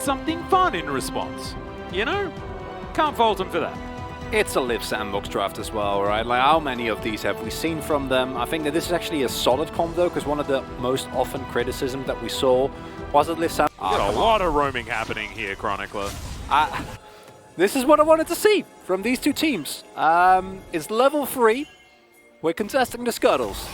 something fun in response. You know? Can't fault them for that. It's a LIIV Sandbox draft as well, right? Like, how many of these have we seen from them? I think that this is actually a solid comp though, because one of the most often criticisms that we saw was that LIIV Sandbox. Got a lot of roaming happening here, Chronicler. This is what I wanted to see from these two teams. It's level 3. We're contesting the scuttles.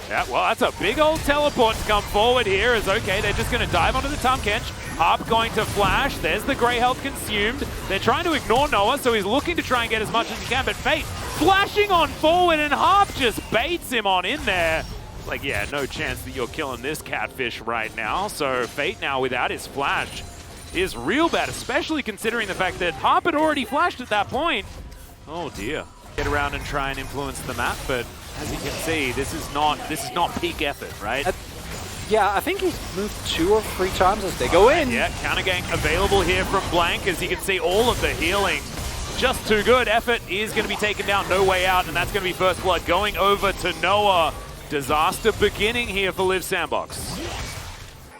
Yeah, well, that's a big old teleport to come forward here. Is okay, they're just going to dive onto the Tumkench. Harp going to flash. There's the Grey health consumed. They're trying to ignore Noah, so he's looking to try and get as much as he can. But Fate flashing on forward, and Harp just baits him on in there. Like, yeah, no chance that you're killing this catfish right now. So Fate now without his flash is real bad, especially considering the fact that Harp had already flashed at that point. Oh dear. Get around and try and influence the map, but as you can see, this is not peak effort, right? Yeah, I think he's moved 2 or 3 times as they go in. Yeah, counter gank available here from Blank, as you can see all of the healing. Just too good. Effort is going to be taken down, no way out, and that's going to be first blood going over to Noah. Disaster beginning here for LIIV Sandbox.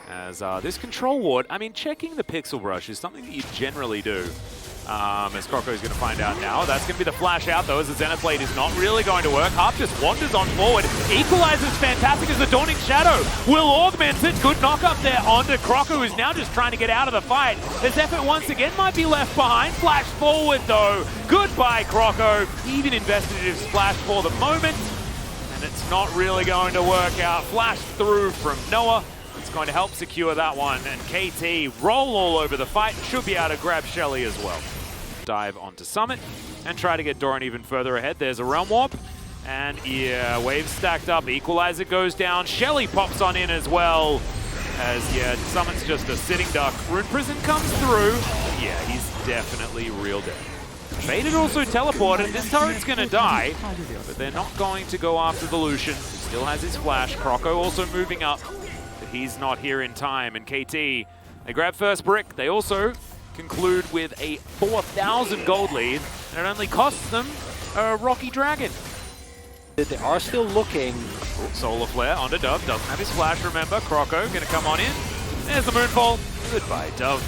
As this control ward, I mean, checking the pixel brush is something that you generally do. As Croco is going to find out now. That's going to be the flash out, though, as the Zenith Blade is not really going to work. Harp just wanders on forward. Equalizes fantastic as the Dawning Shadow will augment it. Good knock up there onto Croco, who's now just trying to get out of the fight. As Effort once again might be left behind. Flash forward, though. Goodbye, Croco. Even invested in his splash for the moment. And it's not really going to work out. Flash through from Noah. It's going to help secure that one. And KT roll all over the fight. Should be able to grab Shelly as well. Dive onto Summit and try to get Doran even further ahead. There's a Realm Warp. And yeah, waves stacked up. Equalizer goes down. Shelly pops on in as well. As yeah, Summit's just a sitting duck. Rune Prison comes through. Yeah, he's definitely real dead. Fate had also teleported. This turret's going to die, but they're not going to go after the Lucian. He still has his flash. Croco also moving up, but he's not here in time. And KT, they grab first brick. They also conclude with a 4,000 gold lead, and it only costs them a Rocky Dragon. They are still looking. Solar Flare onto Dove. Doesn't have his flash, remember. Croco going to come on in. There's the Moonfall. Goodbye, Dove.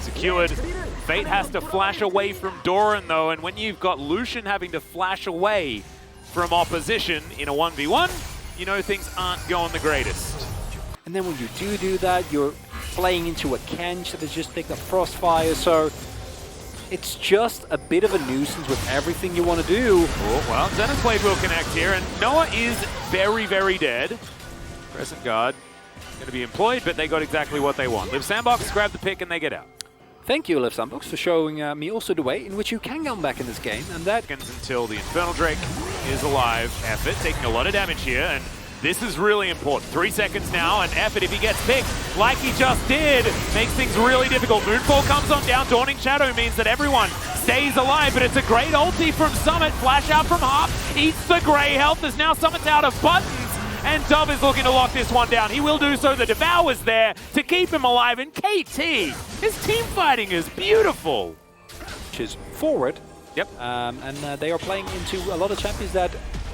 Secured. Fate has to flash away from Doran, though, and when you've got Lucian having to flash away from opposition in a 1v1, you know things aren't going the greatest. And then when you do that, you're playing into a Kench that has just picked up Frostfire, so it's just a bit of a nuisance with everything you want to do. Oh, well, Zenith Blade will connect here, and Noah is very, very dead. Crescent Guard going to be employed, but they got exactly what they want. LIIV Sandbox grab the pick and they get out. Thank you, LIIV Sandbox, for showing me also the way in which you can come back in this game, and that until the Infernal Drake is alive. Effort taking a lot of damage here, and this is really important. 3 seconds now, and Effort, if he gets picked, like he just did, makes things really difficult. Moonfall comes on down. Dawning Shadow means that everyone stays alive, but it's a great ulti from Summit. Flash out from Harp, eats the Grey health, as now Summit's out of buttons, and Dove is looking to lock this one down. He will do so. The Devour's there to keep him alive, and KT, his team fighting is beautiful. Which is forward. Yep. And they are playing into a lot of champions that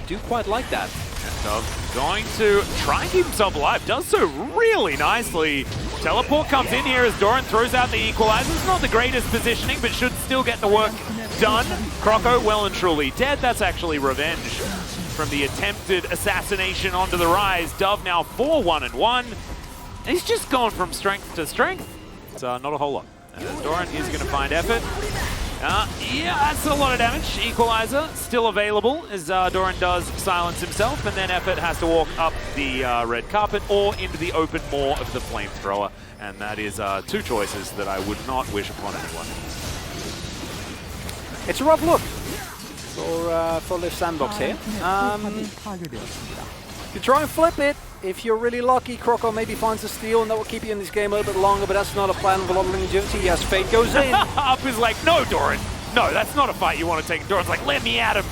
do quite like that. And Dove going to try and keep himself alive. Does so really nicely. Teleport comes in here as Doran throws out the equalizer. It's not the greatest positioning, but should still get the work done. Croco well and truly dead. That's actually revenge from the attempted assassination onto the Rise. Dove now 4-1-1. And he's just gone from strength to strength. It's not a whole lot. Doran is going to find Effort. Yeah, that's a lot of damage. Equalizer still available as Doran does silence himself, and then Effort has to walk up the red carpet or into the open maw of the flamethrower. And that is 2 choices that I would not wish upon anyone. It's a rough look for LIIV Sandbox here. You try and flip it. If you're really lucky, Croco maybe finds a steal, and that will keep you in this game a little bit longer, but that's not a plan with a lot of longevity. Yes, Fate goes in. Up is like, no, Doran. No, that's not a fight you want to take. Doran's like, let me at him.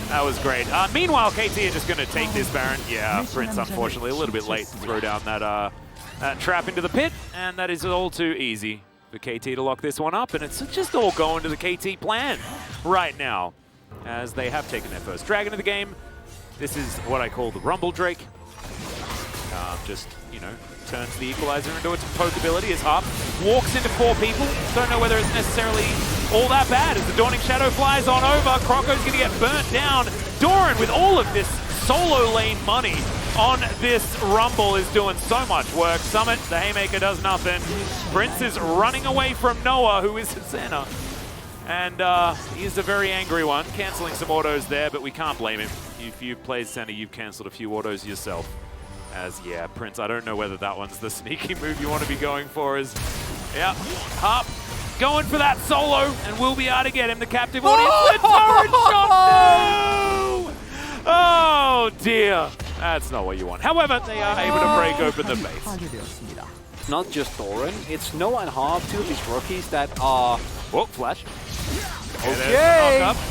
That was great. Meanwhile, KT are just going to take this Baron. Yeah, Prince, unfortunately, a little bit late to throw down that trap into the pit, and that is all too easy for KT to lock this one up, and it's just all going to the KT plan right now, as they have taken their first dragon of the game. This is what I call the Rumble Drake. Just, you know, turns the equalizer into its poke ability as Harp walks into 4 people. Don't know whether it's necessarily all that bad as the Dawning Shadow flies on over. Croco's going to get burnt down. Doran, with all of this solo lane money on this Rumble, is doing so much work. Summit, the Haymaker does nothing. Prince is running away from Noah, who is at center. And he's a very angry one, canceling some autos there, but we can't blame him. If you've played center, you've cancelled a few autos yourself. As, yeah, Prince, I don't know whether that one's the sneaky move you want to be going for. Is, yeah, Harp going for that solo, and we'll be able to get him. The captive audience, the turret shot, no! Oh dear, that's not what you want. However, they are able to break open the base. Not just Doran, it's Noah and Harp, 2 of these rookies that are... Whoa, flash. Okay! Knock up.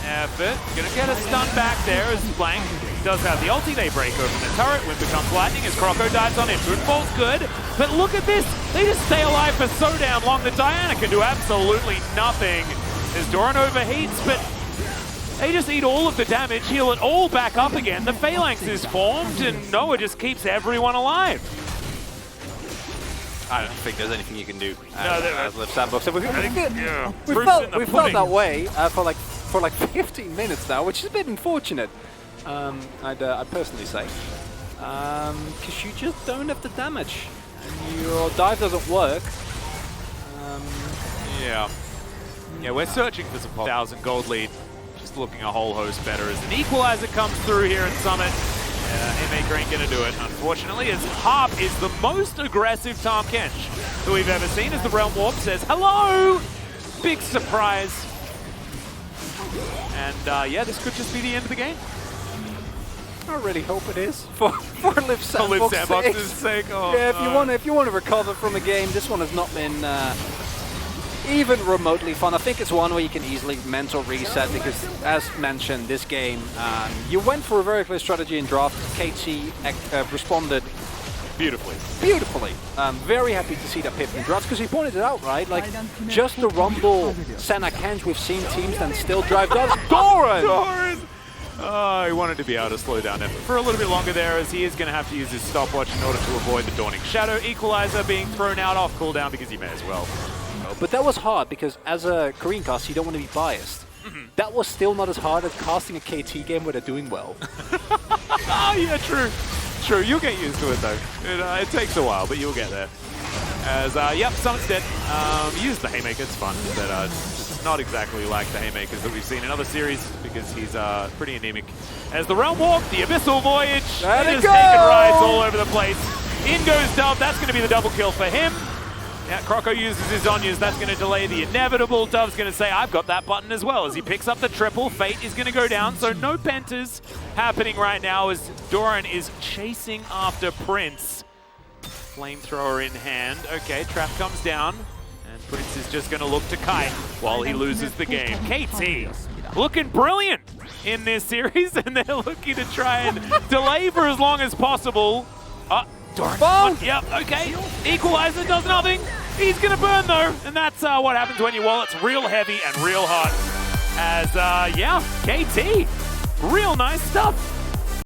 Effort. Gonna get a stun back there as Blank does have the ulti. They break open the turret. Wind becomes lightning as Croco dives on into it. Falls good. But look at this. They just stay alive for so damn long that Diana can do absolutely nothing as Doran overheats, but they just eat all of the damage, heal it all back up again. The Phalanx is formed and Noah just keeps everyone alive. I don't think there's anything you can do as LIIV SANDBOX. We felt that way for like 15 minutes now, which is a bit unfortunate. I'd personally say, because you just don't have the damage, and your dive doesn't work. Yeah, we're searching for some 1,000 gold lead. Just looking a whole host better as an equalizer comes through here at Summit. Haymaker ain't gonna do it, unfortunately, as Harp is the most aggressive Tahm Kench that we've ever seen, as the Realm Warp says, hello! Big surprise. And yeah, this could just be the end of the game. I really hope it is for LIIV SANDBOX's sake. Oh, yeah, if you want to recover from a game, this one has not been even remotely fun. I think it's one where you can easily mental reset because, as mentioned, this game you went for a very clear strategy in draft. KT responded beautifully. Very happy to see that pip in drafts because he pointed it out, right? Like, just the Rumble Senna Kench, we've seen teams then still drive down. Doran! Oh, he wanted to be able to slow down effort for a little bit longer there, as he is going to have to use his stopwatch in order to avoid the Dawning Shadow. Equalizer being thrown out off cooldown because he may as well. But that was hard because as a Korean caster, you don't want to be biased. That was still not as hard as casting a KT game where they're doing well. Oh, yeah, true. True, you'll get used to it though. It takes a while, but you'll get there. As, yep, Summit's dead. Use the Haymaker, it's fun, but it's not exactly like the Haymakers that we've seen in other series because he's pretty anemic. As the Realm Walk, the Abyssal Voyage, it is taking rides all over the place. In goes Dove, that's going to be the double kill for him. Yeah, Croco uses his Zhonya's, that's going to delay the inevitable. Dove's going to say, I've got that button as well, as he picks up the triple. Fate is going to go down, so no pentas happening right now as Doran is chasing after Prince. Flamethrower in hand. Okay, trap comes down, and Prince is just going to look to kite while he loses the game. KT looking brilliant in this series, and they're looking to try and delay for as long as possible. Doran. Yep, okay. Equalizer does nothing. He's going to burn though, and that's what happens when your wallet's real heavy and real hot. As, yeah, KT, real nice stuff.